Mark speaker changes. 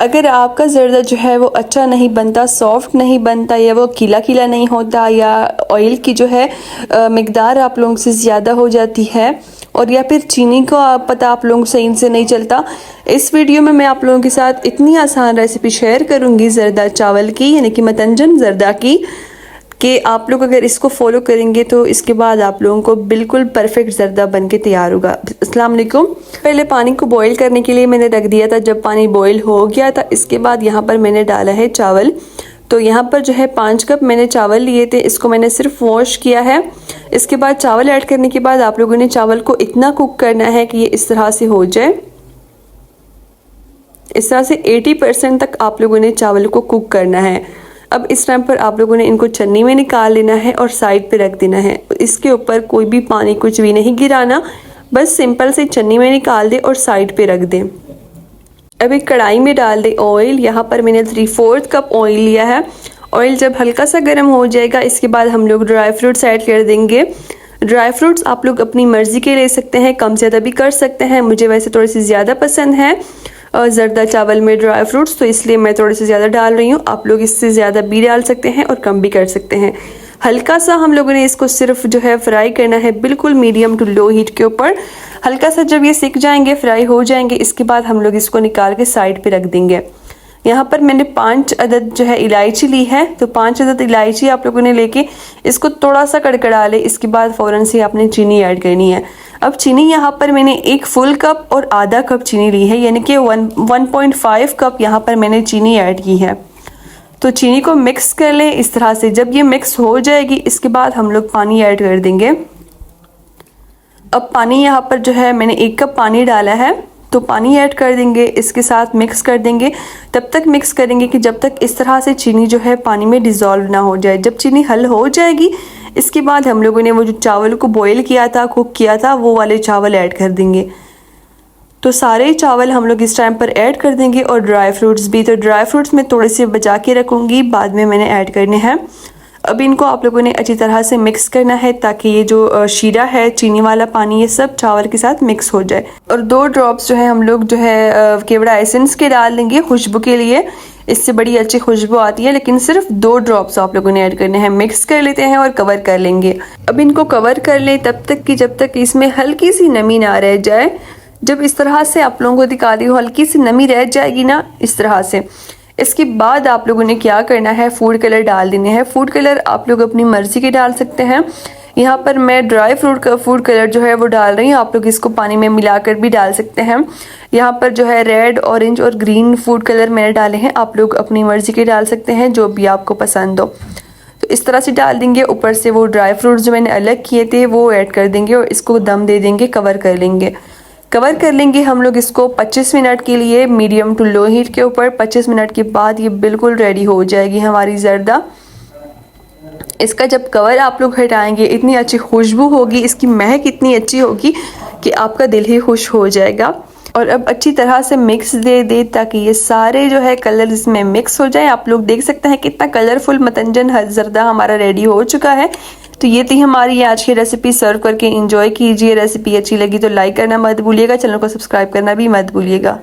Speaker 1: अगर आपका ज़र्दा जो है वो अच्छा नहीं बनता, सॉफ्ट नहीं बनता, या वो गीला गीला नहीं होता, या ऑयल की जो है मिकदार आप लोगों से ज़्यादा हो जाती है, और या फिर चीनी का पता आप लोगों को सही से नहीं चलता, इस वीडियो में मैं आप लोगों के साथ इतनी आसान रेसिपी शेयर करूंगी ज़र्दा चावल की, यानी कि मतंजन ज़र्दा की, कि आप लोग अगर इसको फॉलो करेंगे तो इसके बाद आप लोगों को बिल्कुल परफेक्ट ज़र्दा बन के तैयार होगा। अस्सलाम वालेकुम। पहले पानी को बॉईल करने के लिए मैंने रख दिया था। जब पानी बॉईल हो गया था, इसके बाद यहाँ पर मैंने डाला है चावल। तो यहाँ पर जो है 5 कप मैंने चावल लिए थे, इसको मैंने सिर्फ वॉश किया है। इसके बाद चावल ऐड करने के बाद आप लोगों ने चावल को इतना कुक करना है कि ये इस तरह से हो जाए। इस तरह से 80% तक आप लोगों ने चावल को कुक करना है। अब इस टाइम पर आप लोगों ने इनको छन्नी में निकाल लेना है और साइड पे रख देना है। इसके ऊपर कोई भी पानी कुछ भी नहीं गिराना, बस सिंपल से छन्नी में निकाल दे और साइड पे रख दें। अब एक कढ़ाई में डाल दे ऑयल। यहाँ पर मैंने 3/4 कप ऑयल लिया है। ऑयल जब हल्का सा गर्म हो जाएगा, इसके बाद हम लोग ड्राई फ्रूट्स ऐड कर देंगे। ड्राई फ्रूट्स आप लोग अपनी मर्जी के ले सकते हैं, कम ज़्यादा भी कर सकते हैं। मुझे वैसे थोड़ी सी ज़्यादा पसंद है ज़र्दा चावल में ड्राई फ्रूट्स, तो इसलिए मैं थोड़े से ज़्यादा डाल रही हूँ। आप लोग इससे ज़्यादा भी डाल सकते हैं और कम भी कर सकते हैं। हल्का सा हम लोगों ने इसको सिर्फ जो है फ्राई करना है, बिल्कुल मीडियम टू लो हीट के ऊपर। हल्का सा जब ये सिक जाएंगे, फ्राई हो जाएंगे, इसके बाद हम लोग इसको निकाल के साइड पे रख देंगे। यहाँ पर मैंने 5 अदद जो है इलायची ली है। तो 5 अदद इलायची आप लोगों ने लेके इसको थोड़ा सा कड़कड़ा ले। इसके बाद फ़ौरन से आपने चीनी ऐड करनी है। अब चीनी यहाँ पर मैंने 1 फुल कप और आधा कप चीनी ली है, यानी कि 1.5 कप यहाँ पर मैंने चीनी ऐड की है। तो चीनी को मिक्स कर लें इस तरह से। जब ये मिक्स हो जाएगी, इसके बाद हम लोग पानी ऐड कर देंगे। अब पानी यहाँ पर जो है मैंने 1 कप पानी डाला है, तो पानी ऐड कर देंगे, इसके साथ मिक्स कर देंगे। तब तक मिक्स करेंगे कि जब तक इस तरह से चीनी जो है पानी में डिज़ोल्व ना हो जाए। जब चीनी हल हो जाएगी, इसके बाद हम लोगों ने वो जो चावल को बॉईल किया था, कुक किया था, वो वाले चावल ऐड कर देंगे। तो सारे चावल हम लोग इस टाइम पर ऐड कर देंगे, और ड्राई फ्रूट्स भी। तो ड्राई फ्रूट्स मैं थोड़े से बचा के रखूँगी, बाद में मैंने ऐड करने हैं। अब इनको आप लोगों ने अच्छी तरह से मिक्स करना है, ताकि ये जो शीरा है, चीनी वाला पानी, ये सब चावल के साथ मिक्स हो जाए। और 2 ड्रॉप्स जो है हम लोग जो है केवड़ा एसेंस के डाल देंगे खुशबू के लिए। इससे बड़ी अच्छी खुशबू आती है, लेकिन सिर्फ 2 ड्रॉप्स आप लोगों ने ऐड करने हैं। मिक्स कर लेते हैं और कवर कर लेंगे। अब इनको कवर कर लें तब तक कि जब तक इसमें हल्की सी नमी ना रह जाए। जब इस तरह से आप लोगों को दिखा रही हूँ, हल्की सी नमी रह जाएगी ना, इस तरह से, इसके बाद आप लोगों ने क्या करना है, फूड कलर डाल देने हैं। फूड कलर आप लोग अपनी मर्जी के डाल सकते हैं। यहाँ पर मैं ड्राई फ्रूट का फूड कलर जो है वो डाल रही हूँ। आप लोग इसको पानी में मिलाकर भी डाल सकते हैं। यहाँ पर जो है रेड, ऑरेंज और ग्रीन फूड कलर मैंने डाले हैं। आप लोग अपनी मर्जी के डाल सकते हैं, जो भी आपको पसंद हो। तो इस तरह से डाल देंगे। ऊपर से वो ड्राई फ्रूट्स जो मैंने अलग किए थे वो ऐड कर देंगे, और इसको दम दे देंगे, कवर कर लेंगे। कवर कर लेंगे हम लोग इसको 25 मिनट के लिए, मीडियम टू लो हीट के ऊपर। 25 मिनट के बाद ये बिल्कुल रेडी हो जाएगी हमारी ज़र्दा। इसका जब कवर आप लोग हटाएंगे, इतनी अच्छी खुशबू होगी, इसकी महक इतनी अच्छी होगी कि आपका दिल ही खुश हो जाएगा। और अब अच्छी तरह से मिक्स दे दे, ताकि ये सारे जो है कलर इसमें मिक्स हो जाए। आप लोग देख सकते हैं कितना कलरफुल मतंजन ज़र्दा हमारा रेडी हो चुका है। तो ये थी हमारी आज की रेसिपी। सर्व करके एंजॉय कीजिए। रेसिपी अच्छी लगी तो लाइक करना मत भूलिएगा, चैनल को सब्सक्राइब करना भी मत भूलिएगा।